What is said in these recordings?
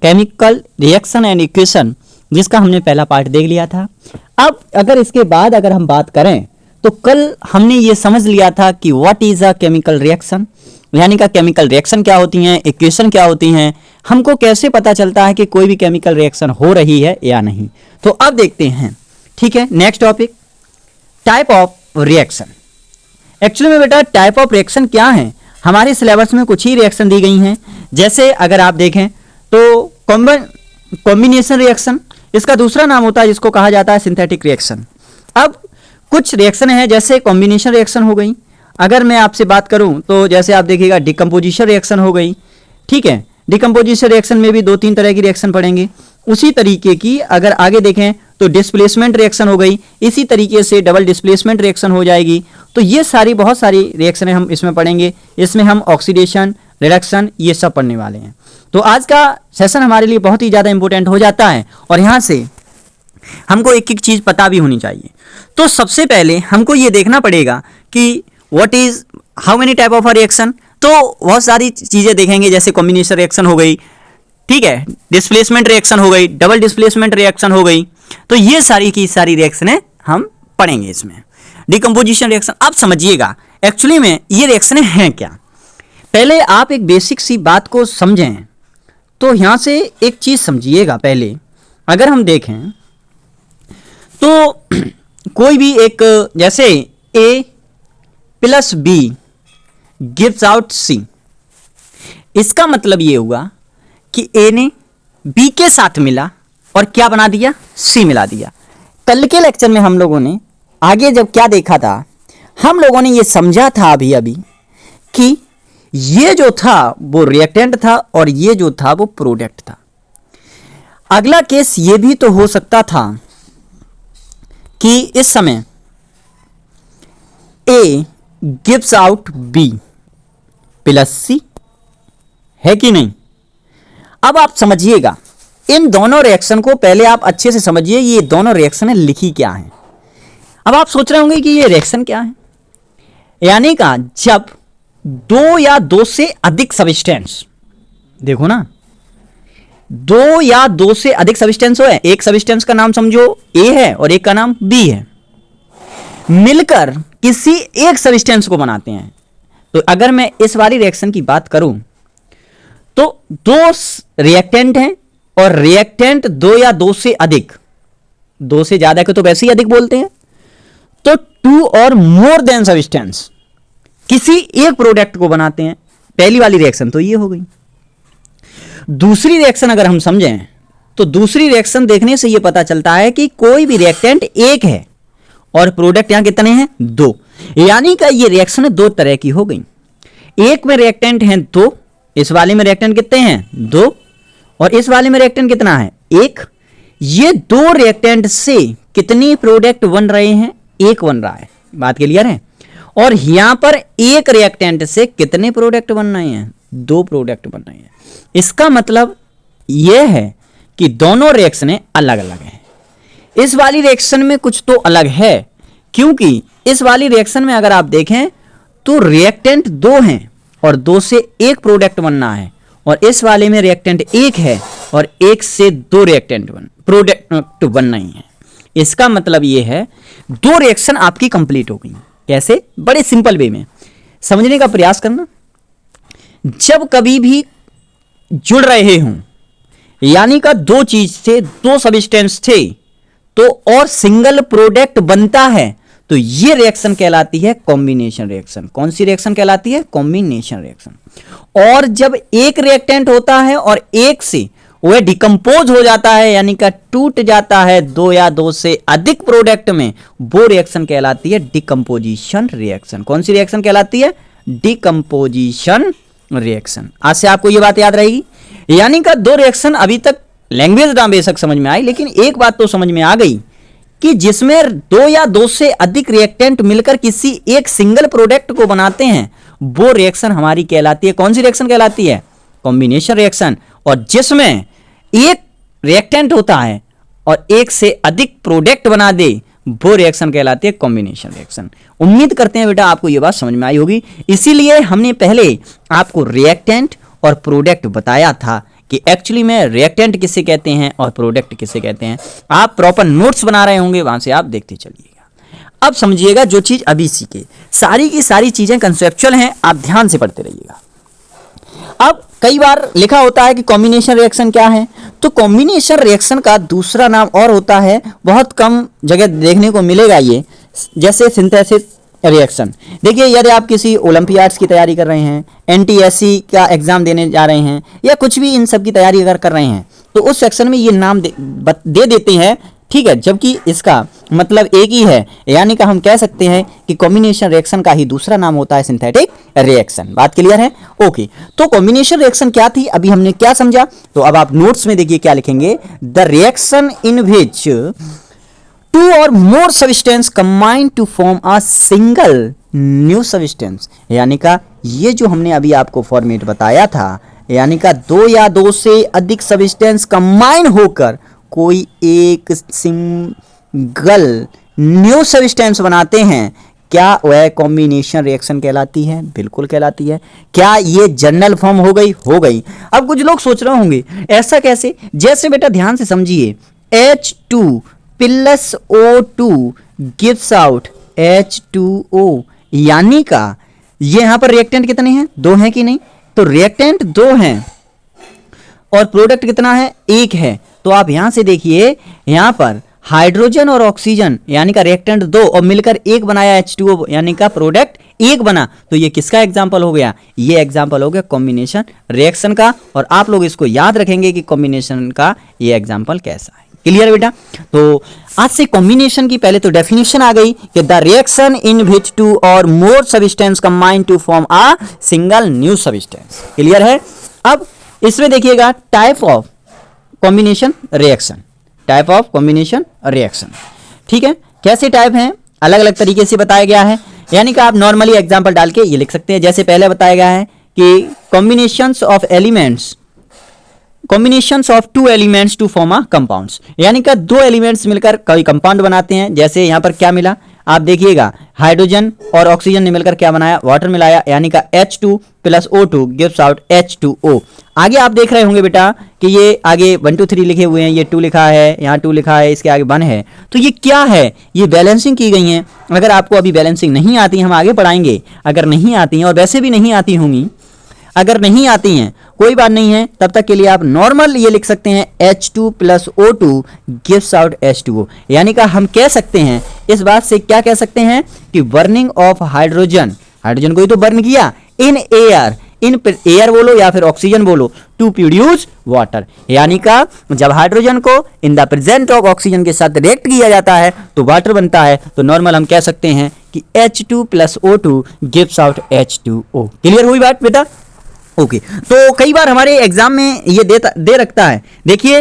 Chemical reaction and equation, जिसका हमने पहला पार्ट देख लिया था। अब अगर इसके बाद अगर हम बात करें तो कल हमने ये समझ लिया था कि what is a chemical reaction, यानी का केमिकल रिएक्शन क्या होती हैं, इक्वेशन क्या होती हैं, हमको कैसे पता चलता है कि कोई भी केमिकल रिएक्शन हो रही है या नहीं। तो अब देखते हैं, ठीक है। Next topic, type of reaction. Actually में बेटा टाइप ऑफ रिएक्शन क्या है, हमारे सिलेबस में कुछ ही रिएक्शन दी गई हैं। जैसे अगर आप देखें तो कॉम्बिनेशन रिएक्शन, इसका दूसरा नाम होता है जिसको कहा जाता है सिंथेटिक रिएक्शन। अब कुछ रिएक्शन है जैसे कॉम्बिनेशन रिएक्शन हो गई। अगर मैं आपसे बात करूं तो जैसे आप देखिएगा डिकम्पोजिशन रिएक्शन हो गई, ठीक है। डिकम्पोजिशन रिएक्शन में भी 2-3 तरह की रिएक्शन पढ़ेंगे। उसी तरीके की अगर आगे देखें तो डिस्प्लेसमेंट रिएक्शन हो गई, इसी तरीके से डबल डिस्प्लेसमेंट रिएक्शन हो जाएगी। तो ये सारी बहुत सारी रिएक्शनें हम इसमें पढ़ेंगे। इसमें हम ऑक्सीडेशन, रिडक्शन, ये सब पढ़ने वाले हैं। तो आज का सेशन हमारे लिए बहुत ही ज़्यादा इंपॉर्टेंट हो जाता है और यहाँ से हमको एक एक चीज़ पता भी होनी चाहिए। तो सबसे पहले हमको ये देखना पड़ेगा कि what is how many type of a reaction. तो बहुत सारी चीज़ें देखेंगे, जैसे कॉम्बिनेशन रिएक्शन हो गई, ठीक है, डिस्प्लेसमेंट रिएक्शन हो गई, डबल डिस्प्लेसमेंट रिएक्शन हो गई। तो ये सारी की सारी रिएक्शनें हम पढ़ेंगे इसमें। डिकम्पोजिशन रिएक्शन, आप समझिएगा एक्चुअली में ये रिएक्शनें हैं क्या। पहले आप एक बेसिक सी बात को समझें। तो यहाँ से एक चीज़ समझिएगा पहले, अगर हम देखें तो कोई भी एक, जैसे A + B gives out C, इसका मतलब ये हुआ कि A ने B के साथ मिला और क्या बना दिया, C मिला दिया। कल के लेक्चर में हम लोगों ने आगे जब क्या देखा था, हम लोगों ने ये समझा था अभी कि ये जो था वो रिएक्टेंट था और ये जो था वो प्रोडक्ट था। अगला केस ये भी तो हो सकता था कि इस समय A gives out B + C, है कि नहीं। अब आप समझिएगा, इन दोनों रिएक्शन को पहले आप अच्छे से समझिए, ये दोनों रिएक्शन लिखी क्या है। अब आप सोच रहे होंगे कि ये रिएक्शन क्या है, यानी का जब 2 या 2 से अधिक सब्सटेंस, देखो ना, 2 या 2 से अधिक सब्सटेंस हो, एक सब्सटेंस का नाम समझो A है और एक का नाम B है, मिलकर किसी एक सब्सटेंस को बनाते हैं। तो अगर मैं इस वाली रिएक्शन की बात करूं तो 2 रिएक्टेंट हैं और रिएक्टेंट 2 या 2 से अधिक, 2 से ज्यादा को तो वैसे ही अधिक बोलते हैं। तो 2 और मोर देन सब्सटेंस किसी एक प्रोडक्ट को बनाते हैं। पहली वाली रिएक्शन तो ये हो गई। दूसरी रिएक्शन अगर हम समझें तो दूसरी रिएक्शन देखने से ये पता चलता है कि कोई भी रिएक्टेंट एक है और प्रोडक्ट यहां कितने हैं, 2, यानी कि ये रिएक्शन 2 तरह की हो गई। एक में रिएक्टेंट हैं 2, इस वाले में रिएक्टेंट कितने हैं, 2, और इस वाले में रिएक्टेंट कितना है, 1। ये 2 रिएक्टेंट से कितनी प्रोडक्ट बन रहे हैं, 1 बन रहा है। बात क्लियर है। और यहां पर एक रिएक्टेंट से कितने प्रोडक्ट बन रहे हैं, 2 प्रोडक्ट बन रहे हैं। इसका मतलब यह है कि दोनों रिएक्शनें अलग अलग हैं। इस वाली रिएक्शन में कुछ तो अलग है, क्योंकि इस वाली रिएक्शन में अगर आप देखें तो रिएक्टेंट 2 हैं और 2 से 1 प्रोडक्ट बनना है, और इस वाले में रिएक्टेंट 1 है और 1 से 2 प्रोडक्ट बन रही हैं। इसका मतलब ये है 2 रिएक्शन आपकी कंप्लीट हो गई। कैसे, बड़े सिंपल वे में समझने का प्रयास करना। जब कभी भी जुड़ रहे हों, यानी का 2 चीज से 2 सब्सटेंस थे तो और सिंगल प्रोडक्ट बनता है, तो ये रिएक्शन कहलाती है कॉम्बिनेशन रिएक्शन। कौन सी रिएक्शन कहलाती है, कॉम्बिनेशन रिएक्शन। और जब एक रिएक्टेंट होता है और एक से वह डिकम्पोज हो जाता है, यानी का टूट जाता है 2 या 2 से अधिक प्रोडक्ट में, वो रिएक्शन कहलाती है डिकम्पोजिशन रिएक्शन। कौन सी रिएक्शन कहलाती है, डिकम्पोजिशन रिएक्शन। आज से आपको ये बात याद रहेगी। यानी का 2 रिएक्शन अभी तक लैंग्वेज ना बेशक समझ में आई, लेकिन एक बात तो समझ में आ गई कि जिसमें 2 या 2 से अधिक रिएक्टेंट मिलकर किसी एक सिंगल प्रोडक्ट को बनाते हैं, वो रिएक्शन हमारी कहलाती है, कौन सी रिएक्शन कहलाती है, कॉम्बिनेशन रिएक्शन। और जिसमें एक रिएक्टेंट होता है और एक से अधिक प्रोडक्ट बना दे, वो रिएक्शन कहलाती है कॉम्बिनेशन रिएक्शन। उम्मीद करते हैं बेटा आपको ये बात समझ में आई होगी। इसीलिए हमने पहले आपको रिएक्टेंट और प्रोडक्ट बताया था, कि एक्चुअली में रिएक्टेंट किसे कहते हैं और प्रोडक्ट किसे कहते हैं। आप प्रॉपर नोट्स बना रहे होंगे, वहां से आप देखते चलिएगा। अब समझिएगा जो चीज अभी सीखे, सारी की सारी चीजें कंसेप्चुअल हैं, आप ध्यान से पढ़ते रहिएगा। अब कई बार लिखा होता है कि कॉम्बिनेशन रिएक्शन क्या है, तो कॉम्बिनेशन रिएक्शन का दूसरा नाम और होता है, बहुत कम जगह देखने को मिलेगा ये, जैसे सिंथेसिस रिएक्शन। देखिए यदि आप किसी ओलंपियाड्स की तैयारी कर रहे हैं, एनटीएससी का एग्जाम देने जा रहे हैं, या कुछ भी इन सब की तैयारी अगर कर रहे हैं, तो उस सेक्शन में ये नाम दे देते हैं, ठीक है, जबकि इसका मतलब एक ही है। यानी कि हम कह सकते हैं कि कॉम्बिनेशन रिएक्शन का ही दूसरा नाम होता है सिंथेटिक रिएक्शन। बात क्लियर है? ओके, तो कॉम्बिनेशन रिएक्शन क्या थी, अभी हमने क्या समझा, तो अब आप नोट्स में देखिए क्या लिखेंगे, the reaction in which two और more substance combine to form a single new substance. यानी का ये जो हमने अभी आपको फॉर्मेट बताया था, यानी का दो या दो से अधिक सब्सटेंस कंबाइन होकर कोई एक सिंगल न्यू सब्सटेंस बनाते हैं, क्या वह कॉम्बिनेशन रिएक्शन कहलाती है? बिल्कुल कहलाती है। क्या ये जनरल फॉर्म हो गई? हो गई। अब कुछ लोग सोच रहे होंगे ऐसा कैसे, जैसे बेटा ध्यान से समझिए, H2 plus O2 gives out H2O, यानी का ये यहां पर रिएक्टेंट कितने हैं? दो हैं कि नहीं? तो रिएक्टेंट दो हैं और प्रोडक्ट कितना है? एक है। तो आप यहां से देखिए, यहां पर हाइड्रोजन और ऑक्सीजन यानी का रिएक्टेंट दो और मिलकर एक बनाया H2O, यानी का प्रोडक्ट एक बना। तो ये किसका एग्जांपल हो गया? ये एग्जांपल हो गया कॉम्बिनेशन रिएक्शन का। और आप लोग इसको याद रखेंगे कि कॉम्बिनेशन का ये एग्जांपल कैसा है। क्लियर बेटा? तो आज से कॉम्बिनेशन की पहले तो डेफिनेशन आ गई कि the reaction in which two और more substance combine to form a single new substance. Clear है? अब इसमें देखिएगा type of combination reaction, type of combination reaction, ठीक है, कैसे टाइप हैं अलग अलग तरीके से बताया गया है। यानी कि आप नॉर्मली एग्जांपल डाल के ये लिख सकते हैं, जैसे पहले बताया गया है कि combinations of elements, combinations of two elements to form a compounds, यानी कि दो एलिमेंट्स मिलकर कोई कंपाउंड बनाते हैं। जैसे यहां पर क्या मिला, आप देखिएगा हाइड्रोजन और ऑक्सीजन ने मिलकर क्या बनाया? वाटर मिलाया, यानी का H2 plus O2 gives out H2O। आगे आप देख रहे होंगे बेटा कि ये आगे 1 2 3 लिखे हुए हैं, ये 2 लिखा है, यहाँ 2 लिखा है, इसके आगे 1 है। तो ये क्या है? ये बैलेंसिंग की गई है। अगर आपको अभी बैलेंसिंग नहीं आती, हम आगे पढ़ाएंगे, अगर नहीं आती हैं और वैसे भी नहीं आती होंगी, अगर नहीं आती हैं कोई बात नहीं है, तब तक के लिए आप नॉर्मल ये लिख सकते हैं H2 plus O2 gives out H2O। यानी कि हम कह सकते हैं, इस बात से क्या कह सकते हैं कि बर्निंग ऑफ हाइड्रोजन, हाइड्रोजन को ही तो बर्न किया, इन एयर, इन एयर बोलो या फिर ऑक्सीजन बोलो, टू प्रोड्यूस वाटर। यानी का जब हाइड्रोजन को in the present of oxygen के साथ रिएक्ट किया जाता है तो वाटर बनता है। तो नॉर्मल हम कह सकते हैं कि H2 plus O2 gives out H2O। Clear हुई बात बेटा? ओके, तो कई बार हमारे एग्जाम में ये दे रखता है, देखिए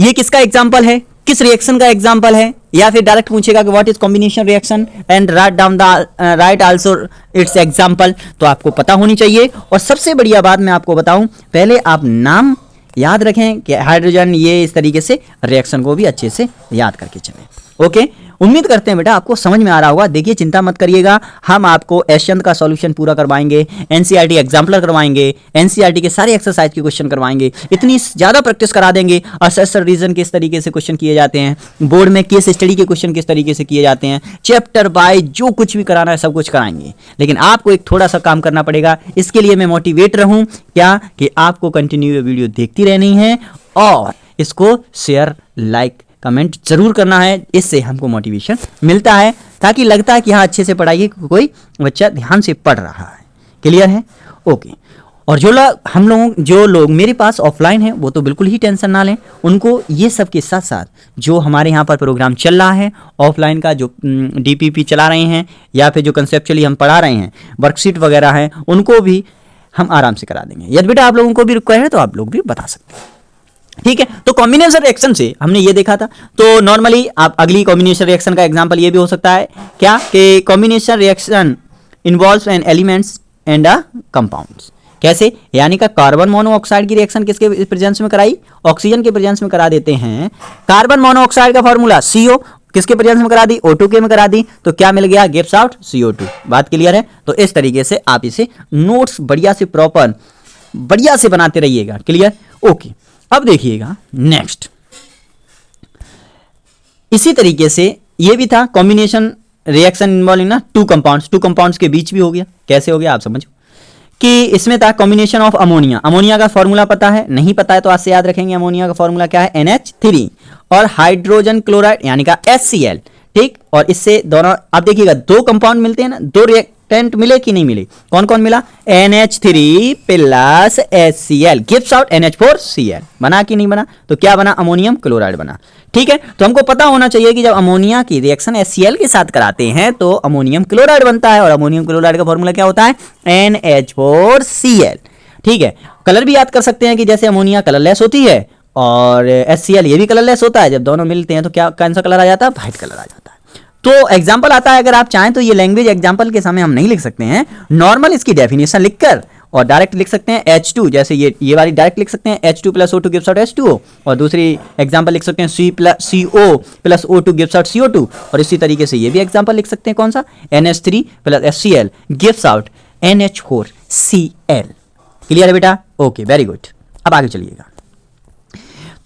ये किसका एग्जाम्पल है, किस रिएक्शन का एग्जाम्पल है, या फिर डायरेक्ट पूछेगा कि what is combination reaction and write down the right also it's example. तो आपको पता होनी चाहिए। और सबसे बढ़िया बात मैं आपको बताऊं, पहले आप नाम याद रखें कि हाइड्रोजन, ये इस तरीके से रिएक्शन को भी अच्छे से याद करके चलें। ओके, उम्मीद करते हैं बेटा आपको समझ में आ रहा होगा। देखिए चिंता मत करिएगा, हम आपको एशियन का सॉल्यूशन पूरा करवाएंगे, एनसीईआरटी एग्जाम्पलर करवाएंगे, एनसीईआरटी के सारे एक्सरसाइज के क्वेश्चन करवाएंगे, इतनी ज़्यादा प्रैक्टिस करा देंगे। असेसर रीजन किस तरीके से क्वेश्चन किए जाते हैं, बोर्ड में केस स्टडी के क्वेश्चन किस तरीके से किए जाते हैं, चैप्टर वाइज जो कुछ भी कराना है सब कुछ कराएंगे। लेकिन आपको एक थोड़ा सा काम करना पड़ेगा, इसके लिए मैं मोटिवेट रहूँ क्या कि आपको कंटिन्यू ये वीडियो देखती रहनी है और इसको शेयर, लाइक, कमेंट जरूर करना है। इससे हमको मोटिवेशन मिलता है, ताकि लगता है कि हाँ अच्छे से पढ़ाइए, कोई बच्चा ध्यान से पढ़ रहा है। क्लियर है? ओके। और जो लोग मेरे पास ऑफलाइन हैं वो तो बिल्कुल ही टेंशन ना लें, उनको ये सब के साथ साथ जो हमारे यहाँ पर प्रोग्राम चल रहा है ऑफलाइन का, जो DPP चला रहे हैं या फिर जो कंसेप्चुअली हम पढ़ा रहे हैं, वर्कशीट वगैरह हैं, उनको भी हम आराम से करा देंगे। यदि बेटा आप लोगों को भी रिक्वायर्ड है तो आप लोग भी बता सकते हैं। ठीक है, तो कॉम्बिनेशन रिएक्शन से हमने ये देखा था। तो नॉर्मली आप अगली कॉम्बिनेशन रिएक्शन का एग्जांपल ये भी हो सकता है क्या कि combination reaction involves N elements and a compounds. कैसे? यानी का कार्बन मोनोऑक्साइड की रिएक्शन किसके प्रेजेंस में कराई? ऑक्सीजन के प्रेजेंस में करा देते हैं। कार्बन मोनोऑक्साइड का फॉर्मूला CO किसके प्रेजेंस में करा दी? O2 के में करा दी। तो क्या मिल गया? Gives out CO2। बात क्लियर है? तो इस तरीके से आप इसे नोट्स बढ़िया से प्रॉपर बढ़िया से बनाते रहिएगा। क्लियर? ओके। अब देखिएगा नेक्स्ट, इसी तरीके से ये भी था कॉम्बिनेशन रिएक्शन इन्वॉल्विंग ना टू कंपाउंड्स के बीच भी हो गया। कैसे हो गया आप समझो कि इसमें था कॉम्बिनेशन ऑफ अमोनिया। अमोनिया का फॉर्मूला पता है? नहीं पता है तो आज से याद रखेंगे। अमोनिया का फॉर्मूला क्या है? NH3 और हाइड्रोजन क्लोराइड यानी का HCl। ठीक, और इससे दोनों आप देखिएगा दो कंपाउंड मिलते हैं ना, दो रिएक्टेंट मिले कि नहीं मिले? कौन कौन मिला? NH3 plus HCl gives out NH4Cl। बना कि नहीं बना? तो क्या बना? अमोनियम क्लोराइड बना। ठीक है, तो हमको पता होना चाहिए कि जब अमोनिया की रिएक्शन HCl के साथ कराते हैं तो अमोनियम क्लोराइड बनता है, और अमोनियम क्लोराइड का फॉर्मूला क्या होता है? NH4Cl। ठीक है, कलर भी याद कर सकते हैं कि जैसे अमोनिया कलरलेस होती है और HCl ये भी कलरलेस होता है। जब दोनों मिलते हैं तो क्या कौन सा कलर आ जाता है? व्हाइट कलर आ जाता है। तो एग्जाम्पल आता है, अगर आप चाहें तो ये लैंग्वेज एग्जाम्पल के समय हम नहीं लिख सकते हैं, नॉर्मल इसकी डेफिनेशन लिखकर और डायरेक्ट लिख सकते हैं H2, जैसे ये वाली डायरेक्ट लिख सकते हैं H2 plus O2 gives out H2O, और दूसरी एग्जाम्पल लिख सकते हैं CO plus O2 gives out CO2, और इसी तरीके से ये भी एग्जाम्पल लिख सकते हैं कौन सा? NH3 plus HCl gives out NH4Cl। Clear है बेटा? Okay, very good. अब आगे चलिएगा।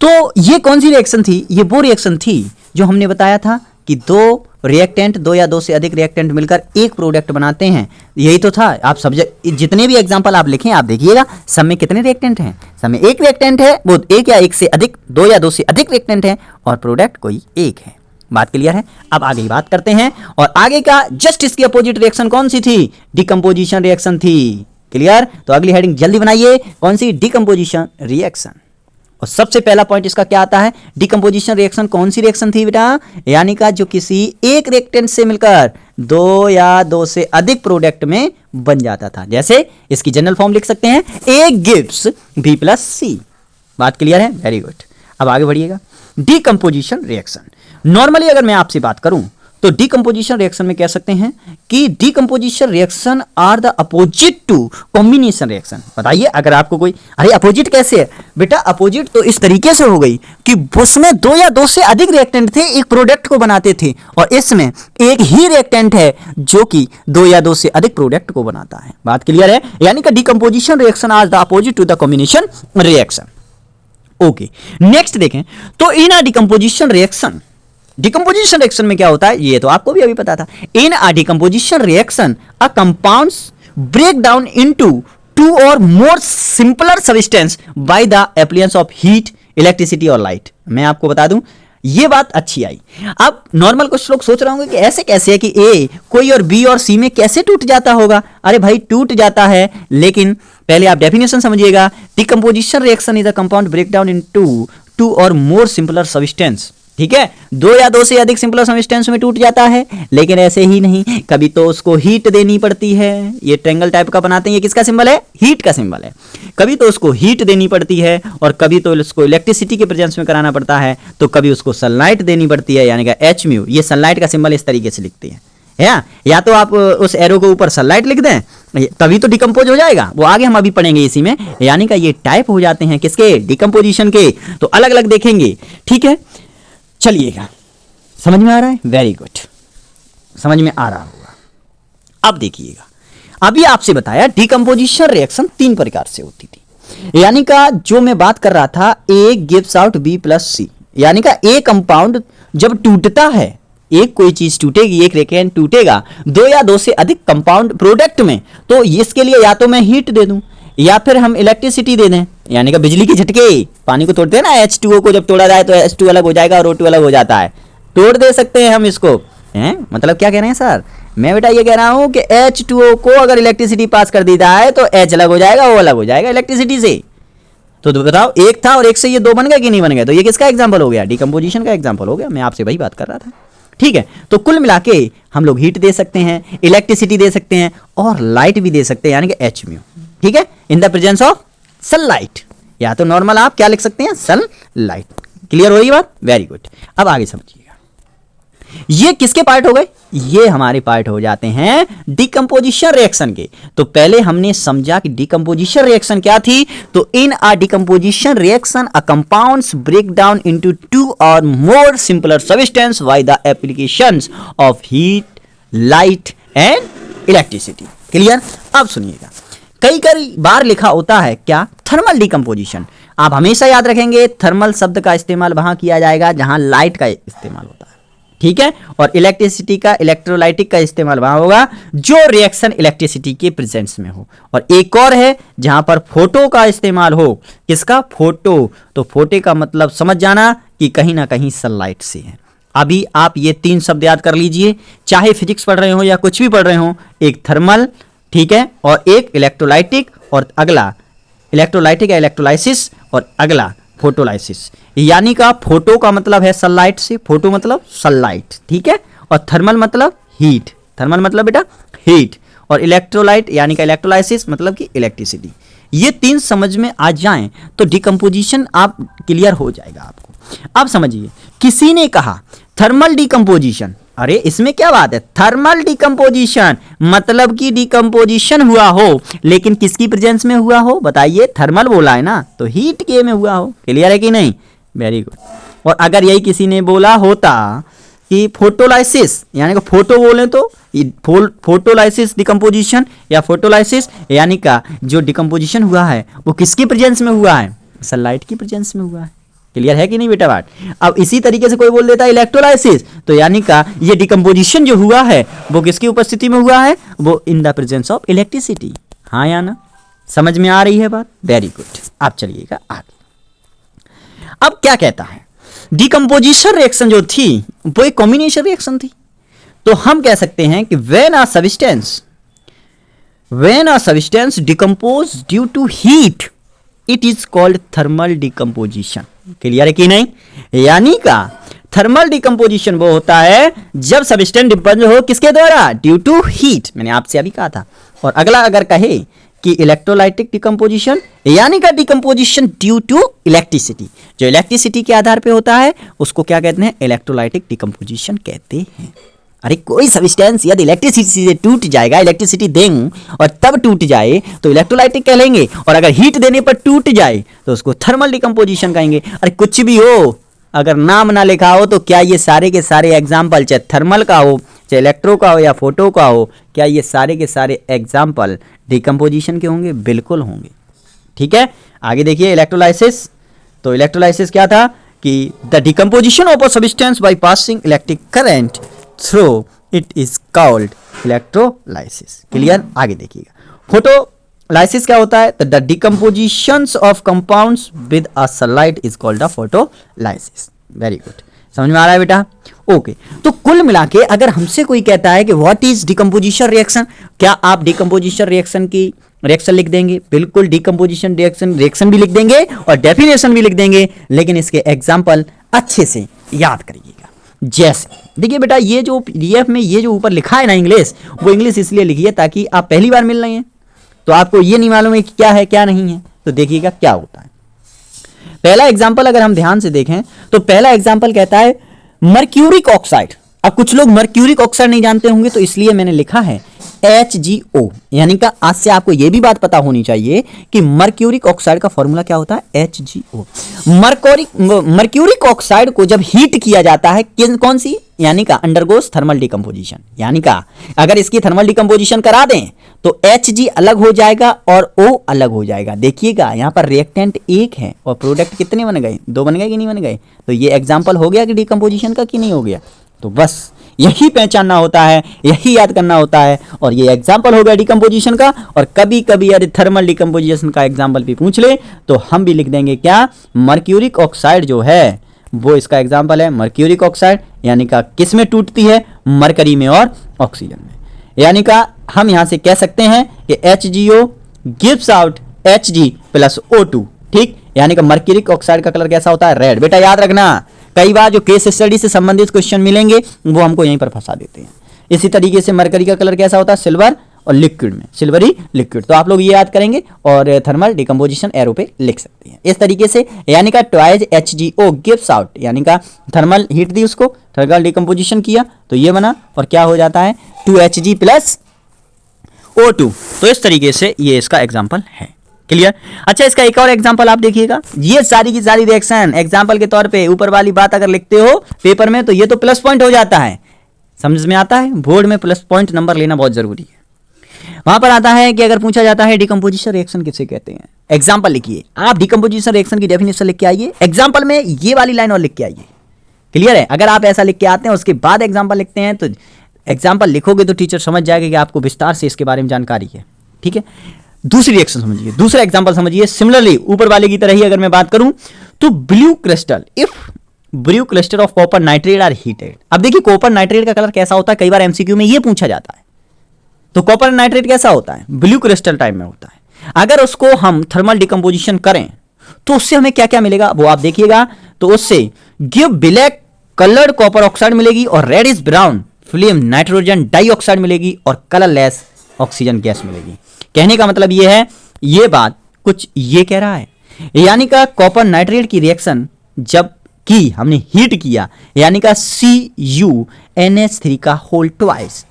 तो ये कौन सी रिएक्शन थी? ये वो रिएक्शन थी जो हमने बताया था कि दो रिएक्टेंट, दो या दो से अधिक रिएक्टेंट मिलकर एक प्रोडक्ट बनाते हैं। यही तो था। आप सब्जेक्ट जितने भी एग्जांपल आप लिखें आप देखिएगा सब में कितने रिएक्टेंट हैं? सब में एक रिएक्टेंट है, वो एक या एक से अधिक, दो या दो से अधिक रिएक्टेंट हैं, और प्रोडक्ट कोई एक है। बात क्लियर है? अब आगे की बात करते हैं, और आगे का जस्ट इसकी अपोजिट रिएक्शन कौन सी थी? डिकम्पोजिशन रिएक्शन थी। क्लियर? तो अगली हेडिंग जल्दी बनाइए, कौन सी? Decomposition reaction. और सबसे पहला पॉइंट इसका क्या आता है? डिकम्पोजिशन रिएक्शन कौन सी रिएक्शन थी बेटा? यानी का जो किसी एक रिएक्टेंट से मिलकर दो या दो से अधिक प्रोडक्ट में बन जाता था। जैसे इसकी जनरल फॉर्म लिख सकते हैं A gives B plus C। बात क्लियर है? Very good. अब आगे बढ़िएगा। डिकम्पोजिशन रिएक्शन, नॉर्मली अगर मैं आपसे बात करूं तो डिकम्पोजिशन रिएक्शन में कह सकते हैं कि decomposition reaction are the opposite to combination reaction. बताइए अगर आपको कोई, अरे अपोजिट कैसे है बेटा? अपोजिट तो इस तरीके से हो गई कि उसमें दो या दो से अधिक रिएक्टेंट थे, एक प्रोडक्ट को बनाते थे, और इसमें एक ही रिएक्टेंट है जो कि दो या दो से अधिक प्रोडक्ट को बनाता है। बात क्लियर है? यानी कि decomposition reaction are the opposite to the combination reaction. Okay, next देखें तो in a decomposition reaction, decomposition reaction में क्या होता है ये तो आपको भी अभी पता था। In a decomposition reaction a compounds break down into two और more simpler substance by the appliance of heat, electricity or light. मैं आपको बता दूं ये बात अच्छी आई। अब नॉर्मल कुछ लोग सोच रहे होंगे कि ऐसे कैसे है कि ए कोई और बी और सी में कैसे टूट जाता होगा? अरे भाई टूट जाता है, लेकिन पहले आप डेफिनेशन समझिएगा। Decomposition reaction is a compound break down into two और मोर सिंपलर सब्सटेंस। ठीक है, दो या दो से अधिक सिंपलर सब्सटेंस में टूट जाता है, लेकिन ऐसे ही नहीं, कभी तो उसको हीट देनी पड़ती है। ये ट्रायंगल टाइप का बनाते हैं, ये किसका सिंबल है? हीट का सिंबल है। कभी तो उसको हीट देनी पड़ती है, और कभी तो उसको इलेक्ट्रिसिटी के प्रेजेंस में कराना पड़ता है, तो कभी उसको सनलाइट देनी पड़ती है, यानी कि Hμ। ये सनलाइट का सिंबल इस तरीके से लिखते हैं, या तो आप उस एरो के ऊपर सनलाइट लिख दें, तभी तो डिकम्पोज हो जाएगा। वो आगे हम अभी पढ़ेंगे इसी में। यानी कि ये टाइप हो जाते हैं किसके? डिकम्पोजिशन के। तो अलग अलग देखेंगे। ठीक है, चलिएगा, समझ में आ रहा है? वेरी गुड, समझ में आ रहा होगा। अब देखिएगा, अभी आपसे बताया डिकम्पोजिशन रिएक्शन तीन प्रकार से होती थी। यानी का जो मैं बात कर रहा था A gives out B plus C, यानी का A कंपाउंड जब टूटता है, एक कोई चीज टूटेगी, एक रिएक्टेंट टूटेगा दो या दो से अधिक कंपाउंड प्रोडक्ट में, तो इसके लिए या तो मैं हीट दे दूं या फिर हम इलेक्ट्रिसिटी दे दें, यानी कि बिजली के झटके। पानी को तोड़ते हैं ना, H2O को जब तोड़ा जाए तो H2 अलग हो जाएगा और O2 अलग हो जाता है, तोड़ दे सकते हैं हम इसको। मतलब क्या कह रहे हैं सर? मैं बेटा ये कह रहा हूं कि H2O को अगर इलेक्ट्रिसिटी पास कर दी जाए तो H अलग हो जाएगा, O अलग हो जाएगा इलेक्ट्रिसिटी से। तो बताओ, एक था और एक से ये दो बन गए कि नहीं बन गए? तो ये किसका एग्जाम्पल हो गया? डिकम्पोजिशन का एग्जाम्पल हो गया। मैं आपसे वही बात कर रहा था। ठीक है, तो कुल मिला के हम लोग हीट दे सकते हैं, इलेक्ट्रिसिटी दे सकते हैं, और लाइट भी दे सकते हैं, यानी कि Hμ। ठीक है, इन द प्रेजेंस ऑफ सनलाइट, या तो नॉर्मल आप क्या लिख सकते हैं? सनलाइट। क्लियर हो रही बात? Very good. अब आगे समझिएगा, ये किसके पार्ट हो गए? ये हमारे पार्ट हो जाते हैं डिकम्पोजिशन रिएक्शन के। तो पहले हमने समझा कि डिकम्पोजिशन रिएक्शन क्या थी। तो in a decomposition reaction a compounds break down into two और more simpler substance by the applications of heat, light and electricity. Clear? अब सुनिएगा, कई कई बार लिखा होता है क्या, थर्मल डिकम्पोजिशन। आप हमेशा याद रखेंगे थर्मल शब्द का इस्तेमाल वहां किया जाएगा जहां लाइट का इस्तेमाल होता है, ठीक है। और इलेक्ट्रिसिटी का, इलेक्ट्रोलाइटिक का इस्तेमाल वहां होगा जो रिएक्शन इलेक्ट्रिसिटी के प्रेजेंस में हो। और एक और है जहां पर फोटो का इस्तेमाल हो, किसका, फोटो। तो फोटो का मतलब समझ जाना कि कहीं ना कहीं सनलाइट से है। अभी आप ये 3 शब्द याद कर लीजिए, चाहे फिजिक्स पढ़ रहे हो या कुछ भी पढ़ रहे हो, एक थर्मल, ठीक है, और एक इलेक्ट्रोलाइटिक, और अगला इलेक्ट्रोलाइटिक या इलेक्ट्रोलाइसिस, और अगला फोटोलाइसिस। यानी का फोटो का मतलब है सनलाइट से, फोटो मतलब सनलाइट, ठीक है, और थर्मल मतलब हीट, थर्मल मतलब बेटा हीट, और इलेक्ट्रोलाइट यानी का इलेक्ट्रोलाइसिस मतलब कि इलेक्ट्रिसिटी। ये 3 समझ में आ जाएं तो डिकम्पोजिशन आप क्लियर हो जाएगा आपको। अब समझिए, किसी ने कहा थर्मल डिकम्पोजिशन, अरे इसमें क्या बात है, थर्मल डिकम्पोजिशन मतलब कि डिकम्पोजिशन हुआ हो, लेकिन किसकी प्रेजेंस में हुआ हो, बताइए, थर्मल बोला है ना, तो हीट के में हुआ हो। क्लियर है कि नहीं, वेरी गुड। और अगर यही किसी ने बोला होता कि फोटोलाइसिस, यानी कि फोटो बोले तो फोटोलाइसिस डिकम्पोजिशन, या फोटोलाइसिस यानी का जो डिकम्पोजिशन हुआ है वो किसकी प्रेजेंस में हुआ है, सनलाइट की प्रेजेंस में हुआ है। क्लियर है कि नहीं बेटा बात। अब इसी तरीके से कोई बोल देता है इलेक्ट्रोलाइसिस, तो यानी का ये डिकम्पोजिशन जो हुआ है वो किसकी उपस्थिति में हुआ है, वो इन द प्रेजेंस ऑफ इलेक्ट्रिसिटी। हाँ या ना, समझ में आ रही है बात, वेरी गुड। आप चलिएगा आगे। अब क्या कहता है, डिकम्पोजिशन रिएक्शन जो थी वो एक कॉम्बिनेशन रिएक्शन थी, तो हम कह सकते हैं कि when a substance decompose due to heat it is called thermal decomposition. Clear है कि नहीं, यानी का थर्मल डिकम्पोजिशन वो होता है जब सब्सटेंस डिकम्पोज हो, किसके द्वारा, ड्यू टू हीट, मैंने आपसे अभी कहा था। और अगला अगर कहे कि इलेक्ट्रोलाइटिक डिकम्पोजिशन यानी का डिकम्पोजिशन ड्यू टू इलेक्ट्रिसिटी, जो इलेक्ट्रिसिटी के आधार पे होता है उसको क्या कहते हैं, इलेक्ट्रोलाइटिक डिकम्पोजिशन कहते हैं। अरे कोई सब्सटेंस यदि इलेक्ट्रिसिटी से टूट जाएगा, इलेक्ट्रिसिटी दें और तब टूट जाए तो इलेक्ट्रोलाइटिक कह लेंगे, और अगर हीट देने पर टूट जाए तो उसको थर्मल डिकम्पोजिशन कहेंगे। अरे कुछ भी हो, अगर नाम ना लिखा हो तो क्या ये सारे के सारे एग्जाम्पल, चाहे थर्मल का हो, चाहे इलेक्ट्रो का हो या फोटो का हो, क्या ये सारे के सारे एग्जाम्पल डिकम्पोजिशन के होंगे, बिल्कुल होंगे, ठीक है। आगे देखिए इलेक्ट्रोलाइसिस, तो इलेक्ट्रोलाइसिस क्या था कि the decomposition of a substance by passing electric current through it is called electrolysis. Clear, आगे देखिएगा। फोटोलाइसिस क्या होता है, the decompositions of compounds with a sunlight is called a photolysis. Very good, समझ में आ रहा है बेटा, ओके। तो कुल मिला के अगर हमसे कोई कहता है कि व्हाट इज डिकम्पोजिशन रिएक्शन, क्या आप डिकम्पोजिशन रिएक्शन की रिएक्शन लिख देंगे, बिल्कुल डिकम्पोजिशन रिएक्शन भी लिख देंगे और डेफिनेशन भी लिख देंगे, लेकिन इसके एग्जाम्पल अच्छे से याद करिएगा। जैसे देखिए बेटा, ये जो पीडीएफ में ये जो ऊपर लिखा है ना इंग्लिश, वो इंग्लिश इसलिए लिखी है ताकि आप पहली बार मिल रहे हैं तो आपको ये नहीं मालूम है कि क्या है क्या नहीं है। तो देखिएगा क्या होता है। पहला एग्जाम्पल अगर हम ध्यान से देखें तो पहला एग्जाम्पल कहता है मर्क्यूरिक ऑक्साइड। अब कुछ लोग मर्क्यूरिक ऑक्साइड नहीं जानते होंगे तो इसलिए मैंने लिखा है HgO, यानी का आज से आपको यह भी बात पता होनी चाहिए कि मर्क्यूरिक ऑक्साइड का फॉर्मूला क्या होता है, HgO। मर्क्यूरिक ऑक्साइड को जब हीट किया जाता है कौन सी, यानी का अंडरगोस थर्मल डिकम्पोजिशन, यानी का अगर इसकी थर्मल डिकम्पोजिशन करा दें तो Hg अलग हो जाएगा और O अलग हो जाएगा। देखिएगा यहाँ पर रिएक्टेंट एक है और प्रोडक्ट कितने बन गए, 2 बन गए कि नहीं बन गए। तो ये एग्जाम्पल हो गया कि डिकम्पोजिशन का कि नहीं हो गया। तो बस यही पहचानना होता है, यही याद करना होता है, और ये एग्जाम्पल हो गया डिकम्पोजिशन का। और कभी कभी यदि थर्मल डिकम्पोजिशन का एग्जाम्पल भी पूछ ले तो हम भी लिख देंगे क्या, मर्क्यूरिक ऑक्साइड जो है वो इसका एग्जाम्पल है। मर्क्यूरिक ऑक्साइड यानी का किस में टूटती है, मरकरी में और ऑक्सीजन में। यानी का हम यहां से कह सकते हैं कि HgO gives out Hg plus O2, ठीक। यानी कि मर्क्यूरिक ऑक्साइड का कलर कैसा होता है, रेड। बेटा याद रखना, कई बार जो केस स्टडी से संबंधित क्वेश्चन मिलेंगे वो हमको यहीं पर फंसा देते हैं। इसी तरीके से मरकरी का कलर कैसा होता है, सिल्वर, और लिक्विड में सिल्वरी लिक्विड। तो आप लोग ये याद करेंगे और थर्मल डिकम्पोजिशन एरो पे लिख सकते हैं इस तरीके से। यानी का ट्वाइस HgO गिव्स आउट, यानी का थर्मल हीट दी उसको, थर्मल डिकम्पोजिशन किया तो ये बना, और क्या हो जाता है 2Hg प्लस O2। तो इस तरीके से ये इसका एग्जाम्पल है। क्लियर। अच्छा, इसका एक और एग्जांपल आप देखिएगा। ये सारी की सारी रिएक्शन एग्जांपल के तौर पे ऊपर वाली बात अगर लिखते हो पेपर में तो ये तो प्लस पॉइंट हो जाता है। समझ में आता है, बोर्ड में प्लस पॉइंट नंबर लेना बहुत जरूरी है। वहां पर आता है कि अगर पूछा जाता है डिकम्पोजिशन रिएक्शन किसे कहते हैं, एग्जाम्पल लिखिए। आप डिकम्पोजिशन रिएक्शन की डेफिनेशन लिख के आइए, एग्जाम्पल में ये वाली लाइन और लिख के आइए। क्लियर है? अगर आप ऐसा लिख के आते हैं उसके बाद एग्जाम्पल लिखते हैं तो एग्जाम्पल लिखोगे तो टीचर समझ जाएगा कि आपको विस्तार से इसके बारे में जानकारी है। ठीक है, दूसरी रिएक्शन समझिए, दूसरा एग्जाम्पल समझिए। सिमिलरली ऊपर वाले की तरह ही अगर मैं बात करूं तो blue crystal, if blue crystal of copper nitrate are heated. अब देखिए कॉपर नाइट्रेट का कलर कैसा होता है, कई बार एमसीक्यू में ये पूछा जाता है। तो कॉपर नाइट्रेट कैसा होता है, ब्लू क्रिस्टल टाइप में होता है। अगर उसको हम थर्मल डिकम्पोजिशन करें तो उससे हमें क्या क्या मिलेगा वो आप देखिएगा। तो उससे give black coloured copper oxide मिलेगी और red is brown film nitrogen dioxide मिलेगी और कलरलेस ऑक्सीजन गैस मिलेगी। कहने का मतलब ये है, ये बात कुछ ये कह रहा है, यानी का कॉपर नाइट्रेट की रिएक्शन जब की हमने हीट किया, यानी का CuNH3 का होल ट्वाइस,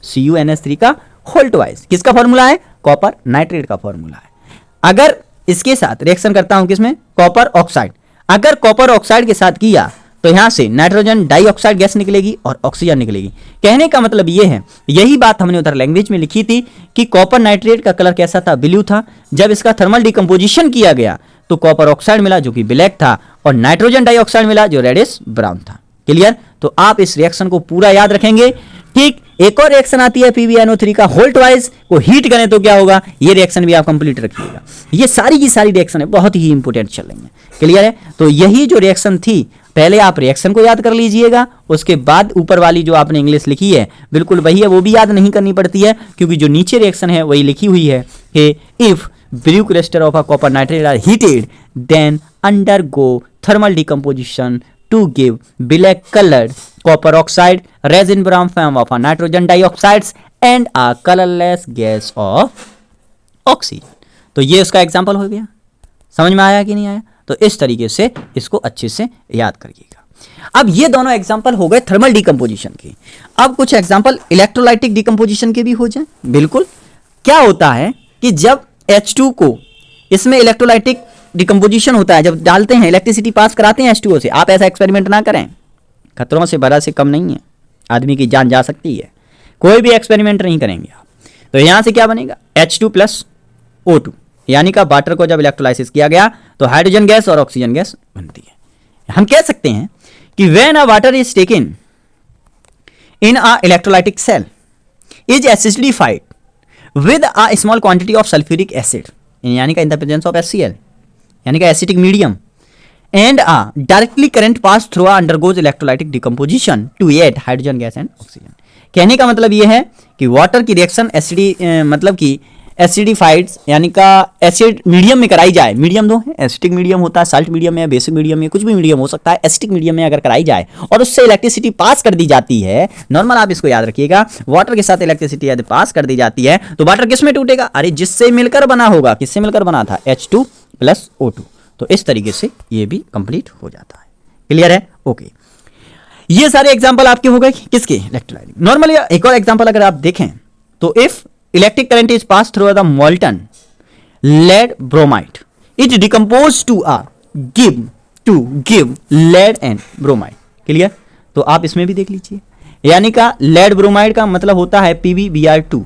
CuNH3 का होल ट्वाइस किसका फॉर्मूला है, कॉपर नाइट्रेट का फॉर्मूला है। अगर इसके साथ रिएक्शन करता हूं किसमें, कॉपर ऑक्साइड, अगर कॉपर ऑक्साइड के साथ किया तो यहां से नाइट्रोजन डाइऑक्साइड गैस निकलेगी और ऑक्सीजन निकलेगी। कहने का मतलब यह है, यही बात हमने उधर लैंग्वेज में लिखी थी कि कॉपर नाइट्रेट का कलर कैसा था, ब्लू था। जब इसका थर्मल डिकम्पोजिशन किया गया तो कॉपर ऑक्साइड मिला जो कि ब्लैक था और नाइट्रोजन डाइऑक्साइड मिला जो रेडिश ब्राउन था। क्लियर? तो आप इस रिएक्शन को पूरा याद रखेंगे। ठीक, एक और रिएक्शन आती है PbNO3 का होल ट्वाइस को हीट करें तो क्या होगा, ये रिएक्शन भी आप कंप्लीट रखिएगा। ये सारी की सारी रिएक्शन है बहुत ही इंपॉर्टेंट चल रही है। क्लियर है? तो यही जो रिएक्शन थी, पहले आप रिएक्शन को याद कर लीजिएगा, उसके बाद ऊपर वाली जो आपने इंग्लिश लिखी है बिल्कुल वही है, वो भी याद नहीं करनी पड़ती है क्योंकि जो नीचे रिएक्शन है वही लिखी हुई है कि if blue crystal of a copper nitrate are heated then undergo thermal decomposition to give black colored copper oxide, resin brown film of a nitrogen dioxides and a colorless gas of oxygen। तो ये उसका example हो गया। समझ में आया कि नहीं आया? तो इस तरीके से इसको अच्छे से याद करिएगा। अब ये दोनों एग्जाम्पल हो गए थर्मल डिकम्पोजिशन के। अब कुछ एग्जाम्पल इलेक्ट्रोलाइटिक डिकम्पोजिशन के भी हो जाए। बिल्कुल, क्या होता है कि जब H2 को इसमें इलेक्ट्रोलाइटिक डिकम्पोजिशन होता है, जब डालते हैं इलेक्ट्रिसिटी पास कराते हैं H2O से। आप ऐसा एक्सपेरिमेंट ना करें, खतरों से बड़ा से कम नहीं है, आदमी की जान जा सकती है। कोई भी एक्सपेरिमेंट नहीं करेंगे आप। तो यहां से क्या बनेगा, H2 + O2, यानी का वाटर को जब इलेक्ट्रोलाइसिस किया गया तो हाइड्रोजन गैस और ऑक्सीजन गैस बनती है। हम कह सकते हैं कि when a water is taken in a electrolytic cell is acidified with a small quantity of sulphuric acid, यानी का in the presence of HCl, यानी का acetic medium, and a directly current pass through undergoes electrolytic decomposition to add hydrogen gas and oxygen. कहने का मतलब यह है कि वाटर की रिएक्शन मतलब कि एसिडिफाइड यानी का एसिड मीडियम में कराई जाए। मीडियम दो है, एसिटिक मीडियम होता है, साल्ट मीडियम में, बेसिक मीडियम में, कुछ भी मीडियम हो सकता है। एसिटिक मीडियम में अगर कराई जाए और उससे इलेक्ट्रिसिटी पास कर दी जाती है, नॉर्मल आप इसको याद रखिएगा, वाटर के साथ इलेक्ट्रिसिटी यदि पास कर दी जाती है तो वाटर किस में टूटेगा, अरे जिससे मिलकर बना होगा। किससे मिलकर बना था, H2 + O2। तो इस तरीके से ये भी कंप्लीट हो जाता है। क्लियर है? ओके, ये सारे एग्जांपल आपके हो गए किसके, इलेक्ट्रोलाइटिक। नॉर्मली एक और एग्जांपल अगर आप देखें तो if electric current is pass through the molten lead bromide it decompose to a give lead and bromide। Clear? तो आप इसमें भी देख लीजिए, यानी का lead bromide का मतलब होता है PbBr2।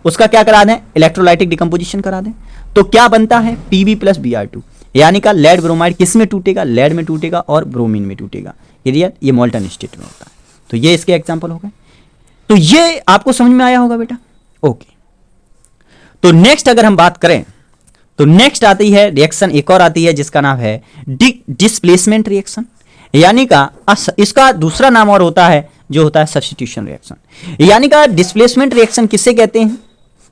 उसका क्या करा दें, इलेक्ट्रोलाइटिक डिकम्पोजिशन करा दें तो क्या बनता है, Pb + Br2, यानी का lead bromide किस में टूटेगा, lead में टूटेगा और ब्रोमीन में टूटेगा। क्लियर? ये मोल्टन स्टेट में होता है। तो ये इसके एग्जाम्पल हो गए। तो ये आपको समझ में आया होगा बेटा। ओके, तो नेक्स्ट अगर हम बात करें तो नेक्स्ट आती है रिएक्शन, एक और आती है जिसका नाम है डिस्प्लेसमेंट रिएक्शन, यानी का इसका दूसरा नाम और होता है जो होता है सब्स्टिट्यूशन रिएक्शन। यानी का डिस्प्लेसमेंट रिएक्शन किससे कहते हैं,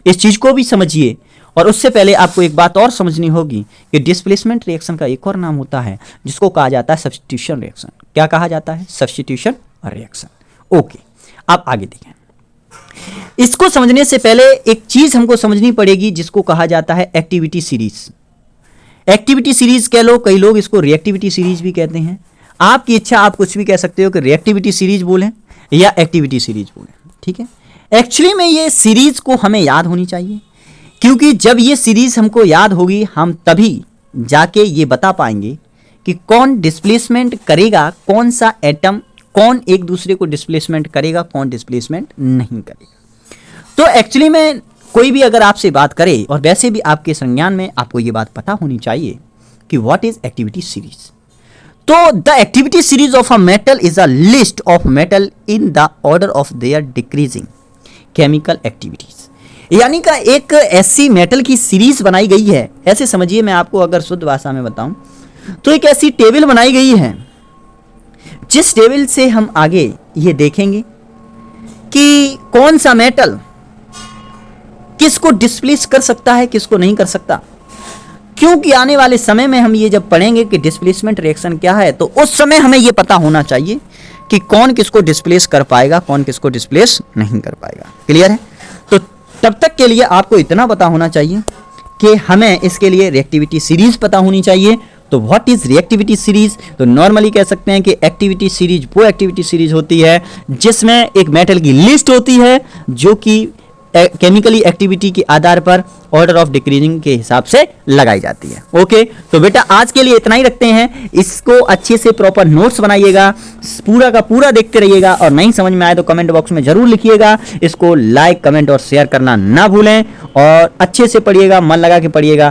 इस चीज को भी समझिए। और उससे पहले आपको एक बात और समझनी होगी कि डिस्प्लेसमेंट रिएक्शन का एक और नाम होता है जिसको कहा जाता है सब्स्टिट्यूशन रिएक्शन। क्या कहा जाता है, सब्स्टिट्यूशन रिएक्शन। ओके, आप आगे देखें। इसको समझने से पहले एक चीज हमको समझनी पड़ेगी जिसको कहा जाता है एक्टिविटी सीरीज। एक्टिविटी सीरीज कह लो, कई लोग इसको रिएक्टिविटी सीरीज भी कहते हैं। आपकी इच्छा, आप कुछ भी कह सकते हो कि रिएक्टिविटी सीरीज बोलें या एक्टिविटी सीरीज बोलें। ठीक है, एक्चुअली में ये सीरीज को हमें याद होनी चाहिए, क्योंकि जब ये सीरीज हमको याद होगी हम तभी जाके ये बता पाएंगे कि कौन डिस्प्लेसमेंट करेगा, कौन सा एटम कौन एक दूसरे को डिस्प्लेसमेंट करेगा, कौन डिस्प्लेसमेंट नहीं करेगा। तो एक्चुअली में कोई भी अगर आपसे बात करे, और वैसे भी आपके संज्ञान में आपको ये बात पता होनी चाहिए कि व्हाट इज एक्टिविटी सीरीज। तो the activity series of a metal is a list of metal in the order of their decreasing chemical activities. यानी का एक ऐसी मेटल की सीरीज बनाई गई है, ऐसे समझिए, मैं आपको अगर शुद्ध भाषा में बताऊं तो एक ऐसी टेबल बनाई गई है जिस टेबल से हम आगे ये देखेंगे कि कौन सा मेटल किसको डिस्प्लेस कर सकता है, किसको नहीं कर सकता। क्योंकि आने वाले समय में हम ये जब पढ़ेंगे कि डिस्प्लेसमेंट रिएक्शन क्या है, तो उस समय हमें ये पता होना चाहिए कि कौन किसको डिस्प्लेस कर पाएगा, कौन किसको डिस्प्लेस नहीं कर पाएगा। क्लियर है? तो तब तक के लिए आपको इतना पता होना चाहिए कि हमें इसके लिए रिएक्टिविटी सीरीज पता होनी चाहिए। तो व्हाट इज रिएक्टिविटी सीरीज? तो नॉर्मली कह सकते हैं कि एक्टिविटी सीरीज वो एक्टिविटी सीरीज होती है जिसमें एक मेटल की लिस्ट होती है जो कि केमिकली एक्टिविटी के आधार पर ऑर्डर ऑफ डिक्रीजिंग के हिसाब से लगाई जाती है। ओके, तो बेटा आज के लिए इतना ही रखते हैं। इसको अच्छे से प्रॉपर नोट्स बनाइएगा, पूरा का पूरा देखते रहिएगा, और नहीं समझ में आए तो कमेंट बॉक्स में जरूर लिखिएगा। इसको लाइक, कमेंट और शेयर करना ना भूलें, और अच्छे से पढ़िएगा, मन लगा के पढ़िएगा।